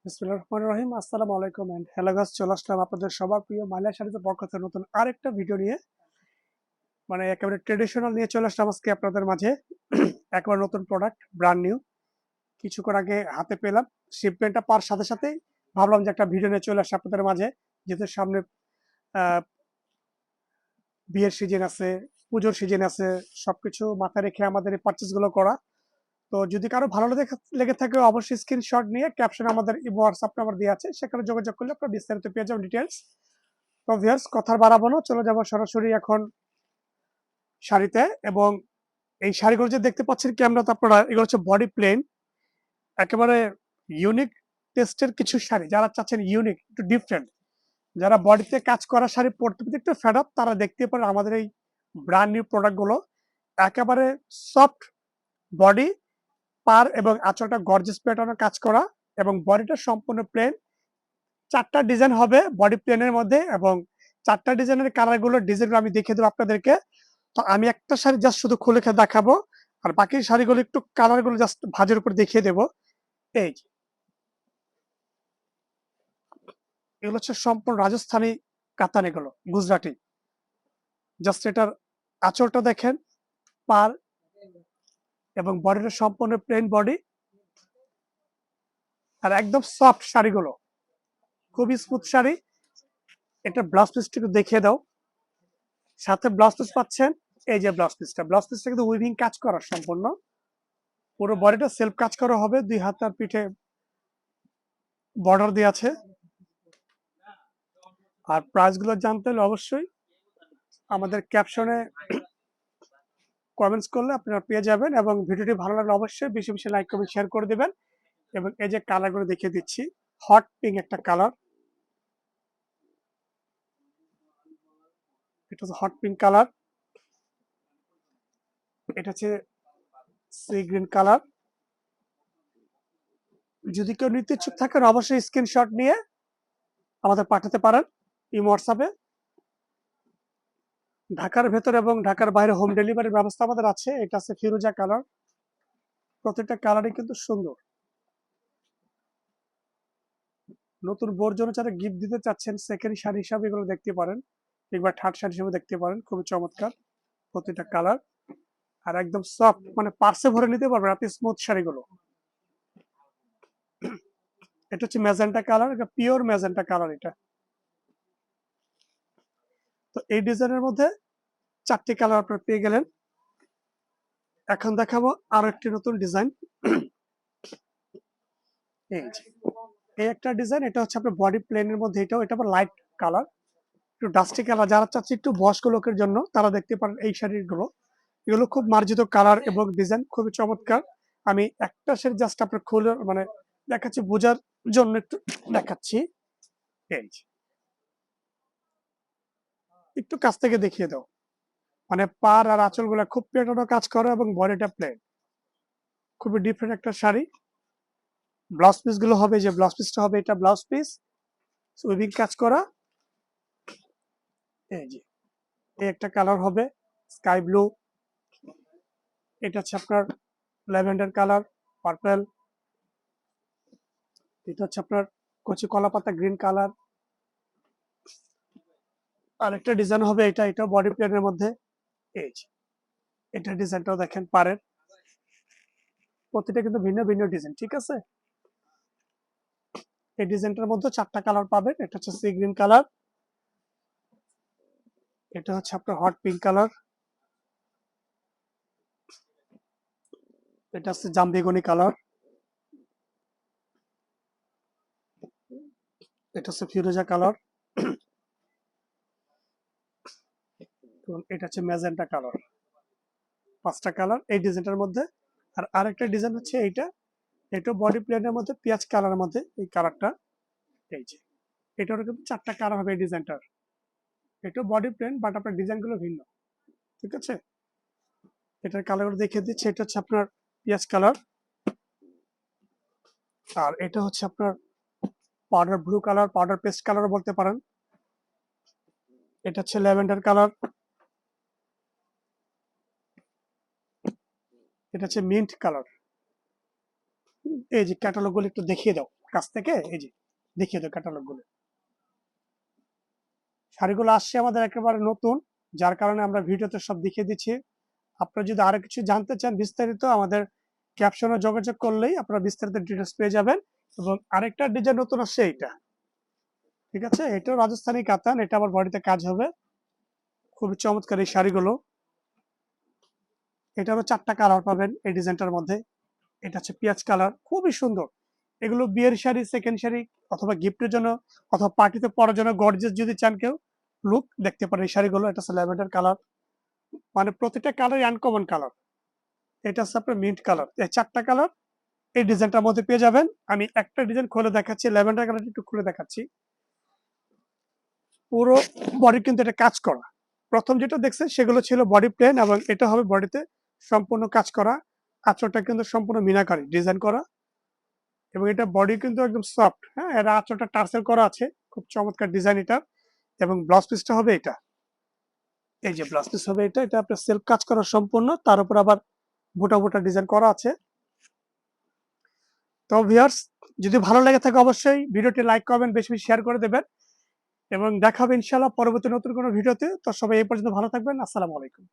বিসমিল্লাহির রহমানির রহিম। আসসালামু আলাইকুম এন্ড হ্যালো গাইস, চলে আসলাম আপনাদের সবার প্রিয় মাইলা শাড়িতে পক্ষ থেকে নতুন আরেকটা ভিডিও নিয়ে। মানে একেবারে ট্রেডিশনাল নিয়ে চলে আসলাম আজকে আপনাদের মাঝে। একেবারে নতুন প্রোডাক্ট, ব্র্যান্ড নিউ। কিছুক্ষণ আগে হাতে পেলাম, শিপমেন্টটা পাওয়ার সাথে সাথেই ভাবলাম যে একটা ভিডিও নিয়ে চলে আসি আপনাদের মাঝে। যেহেতু সামনে আহ, বিয়ের সিজন আছে, পুজোর সিজন আছে, সবকিছু মাথায় রেখে আমাদের এই পারচেস গুলো করা। তো যদি কারো ভালো লেগে থাকে অবশ্যই স্ক্রিনশট নিয়ে ক্যাপশনে আমাদের হোয়াটসঅ্যাপ নাম্বার দেওয়া আছে, সেখানে যোগাযোগ করলে আপনারা বিস্তারিত পেয়ে যাবেন ডিটেলস। তো ভিউয়ার্স, কথা বাড়াবো না, চলে যাবো সরাসরি এখন শাড়িতে। এবং এই শাড়িগুলো যে দেখতে পাচ্ছেন ক্যামেরাতে আপনারা, এগুলো হচ্ছে বডি প্লেন, একেবারে ইউনিক টেস্টের কিছু শাড়ি। যারা চাচ্ছেন ইউনিক, একটু ডিফারেন্ট, যারা বডিতে কাজ করা শাড়ি পরতে পরতে একটু ফেড আপ, তারা দেখতে পারেন আমাদের এই ব্র্যান্ড নিউ প্রোডাক্টগুলো। একেবারে সফট বডি, পার এবং আঁচলটা গর্জিয়াস প্যাটার্নে কাজ করা, এবং বডিটা সম্পূর্ণ প্লেন। 4টা ডিজাইন হবে বডি প্লেনের মধ্যে, এবং 4টা ডিজাইনের ডিজাইনগুলো আমি দেখিয়ে দেবো আপনাদেরকে। তো আমি একটা শাড়ি জাস্ট শুধু খুলে দেখাবো, আর বাকি শাড়িগুলো একটু কালারগুলো জাস্ট ভাঁজের উপর দেখিয়ে দেবো। এই যে, এগুলো হচ্ছে সম্পূর্ণ রাজস্থানী কাতান, এগুলো গুজরাটি। জাস্ট এটার আঁচলটা দেখেন, পার এবং বডিটা সম্পূর্ণ প্লেন বডি, আর একদম সফট শাড়িগুলো, খুবই স্মুথ শাড়ি। এটা ব্লাউজ পিসটা একটু দেখিয়ে দাও। সাথে ব্লাউজ পিস পাচ্ছেন, এই যে ব্লাউজ পিসটা কিন্তু উইভিং কাজ করা সম্পূর্ণ, পুরো বডিটা সেলফ কাজ করা হবে। 2 হাত আর পিঠে বর্ডার দিয়ে আছে। আর প্রাইস গুলো জানতে হলে অবশ্যই আমাদের ক্যাপশনে কমেন্টস করলে আপনারা পেয়ে যাবেন। এবং ভিডিওটি ভালো লাগলে অবশ্যই বেশি বেশি লাইক কমেন্ট শেয়ার করে দিবেন। এবং এই যে কালারগুলো দেখিয়ে দিচ্ছি, হট পিঙ্ক একটা কালার, এটা হচ্ছে হট পিঙ্ক কালার। এটা হচ্ছে সি গ্রিন কালার। যদি কেউ নিতে ইচ্ছুক থাকেন অবশ্যই স্ক্রিনশট নিয়ে আমাদের পাঠাতে পারেন এই হোয়াটসঅ্যাপে। ঢাকার ভেতর এবং ঢাকার বাইরে হোম ডেলিভারির ব্যবস্থা আমাদের আছে। এটা আছে ফিরোজা কালার, প্রত্যেকটা কালারই কিন্তু সুন্দর। নতুন বোর জন্য যারা গিফট দিতে চাচ্ছেন সেকেন্ড শাড়ি হিসাবে এগুলো দেখতে পারেন, একবার থার্ড শাড়ি হিসেবে দেখতে পারেন। খুবই চমৎকার প্রত্যেকটা কালার, আর একদম সফট, মানে পার্সে ভরে নিতে পারবেন আপনি স্মুথ শাড়িগুলো। এটা হচ্ছে ম্যাজেন্টা কালার, এটা পিওর ম্যাজেন্টা কালার এটা। তো এই ডিজাইনের মধ্যে 4টি কালার আপনারা পেয়ে গেলেন। এখন দেখাবো আরো একটি নতুন ডিজাইন। এই যে, এই একটা ডিজাইন, এটা হচ্ছে আপনার বডি প্লেনের মধ্যে, এটা আবার লাইট কালার, একটু ডাস্টি কালার। যারা চাচ্ছে একটু বয়স্ক লোকের জন্য তারা দেখতে পারেন এই শাড়িগুলো। এগুলো খুব মার্জিত কালার এবং ডিজাইন খুবই চমৎকার। আমি একটা শাড়ি জাস্ট আপনার খুলে মানে দেখাচ্ছি, বোঝার জন্য একটু দেখাচ্ছি। এই যে, একটু কাছ থেকে দেখিয়ে দাও। মানে পার আর আঁচল গুলা খুব প্লেটানো কাজ করে এবং বডিটা প্লেন, খুবই ডিফারেন্ট একটা শাড়ি। ব্লাউজ পিস গুলো হবে, যে ব্লাউজ পিসটা হবে, এটা ব্লাউজ পিস উইভিং কাজ করা। এই যে, এই একটা কালার হবে স্কাই ব্লু, এটা হচ্ছে আপনার ল্যাভেন্ডার কালার, পার্পল, এটা হচ্ছে আপনার কচি কলা পাতা গ্রিন কালার। আর একটা ডিজাইন হবে, এটা বডি প্লেনের মধ্যে। এই যে, এটা ডিজাইনটাও দেখেন পারের, প্রতিটা কিন্তু ভিন্ন ভিন্ন ডিজাইন, ঠিক আছে। এই ডিজাইনটার মধ্যে 4টা কালার পাবেন। এটা হচ্ছে সি গ্রিন কালার, এটা হচ্ছে আপনার হট পিঙ্ক কালার, এটা হচ্ছে জাম বেগুনি কালার, এটা হচ্ছে ফিরোজা কালার, এবং এটা হচ্ছে ম্যাজেন্টা কালার। 5টা কালার এই ডিজাইনটার মধ্যে। আর আরেকটা ডিজাইন হচ্ছে এটা বডি প্লেনের মধ্যে পেঁয়াজ কালারের মধ্যে এই কালারটা। এই যে, এটারও কিন্তু 4টা কালার হবে এই ডিজাইনটার। এটা বডি প্লেন বাট আপনার ডিজাইনগুলো ভিন্ন, ঠিক আছে। এটার কালারগুলো দেখিয়ে দিচ্ছি, এটা হচ্ছে আপনার পেঁয়াজ কালার, আর এটা হচ্ছে আপনার powder blue colour, powder paste কালারও বলতে পারেন। এটা হচ্ছে ল্যাভেন্ডার কালার, এটা হচ্ছে মিন্ট কালার। এই যে ক্যাটালগ গুলো একটু দেখিয়ে দাও। কাছ থেকে এই যে দেখিয়ে দাও ক্যাটালগ গুলো। শাড়িগুলো আসছে আমাদের একেবারে নতুন, যার কারণে আমরা ভিডিওতে সব দেখিয়ে দিচ্ছি। আপনারা যদি আরো কিছু জানতে চান বিস্তারিত, আমাদের ক্যাপশনে যোগাযোগ করলেই আপনারা বিস্তারিত ডিটেলস পেয়ে যাবেন। এবং আরেকটা ডিজাইন নতুন আসছে এইটা, ঠিক আছে, এটাও রাজস্থানি কাতান, এটা আবার বডিতে কাজ হবে। খুবই চমৎকার এই শাড়িগুলো। এটারও 4টা কালার পাবেন এই ডিজাইনটার মধ্যে। এটা হচ্ছে পেঁয়াজ কালার, খুবই সুন্দর। এগুলো বিয়ের শাড়ি, সেকেন্ড শাড়ি, অথবা গিফটের জন্য, অথবা পার্টিতে পরার জন্য গর্জিয়াস যদি চান কেউ লুক দেখতে পারেন এই শাড়িগুলো। এটা হচ্ছে ল্যাভেন্ডার কালার, মানে প্রতিটা কালারই আনকমন কালার। এটা হচ্ছে আপনার মিন্ট কালার। এই 4টা কালার এই ডিজাইনটার মধ্যে পেয়ে যাবেন। আমি একটা ডিজাইন খুলে দেখাচ্ছি, ল্যাভেন্ডার কালারটা একটু খুলে দেখাচ্ছি। পুরো বডি কিন্তু এটা কাজ করা। প্রথম যেটা দেখছেন সেগুলো ছিল বডি প্লেন, এবং এটা হবে বডিতে সম্পূর্ণ কাজ করা। আঁচলটা কিন্তু সম্পূর্ণ মিনাকারি ডিজাইন করা, এবং এটা বডি কিন্তু একদম সফট। হ্যাঁ, এর আঁচলটা টার্সেল করা আছে, খুব চমৎকার ডিজাইন এটা। এবং ব্লাউজ পিসটা হবে এটা, এই যে ব্লাউজ পিস হবে এটা। এটা আপনার সেলফ কাজ করা সম্পূর্ণ, তার উপর আবার বুটা বুটা ডিজাইন করা আছে। তো ভিউয়ার্স, যদি ভালো লেগে থাকে অবশ্যই ভিডিওটি লাইক করবেন, বেশি বেশি শেয়ার করে দেবেন, এবং দেখা হবে ইনশাআল্লাহ পরবর্তী নতুন কোনো ভিডিওতে। তো সবাই এই পর্যন্ত ভালো থাকবেন। আসসালামু আলাইকুম।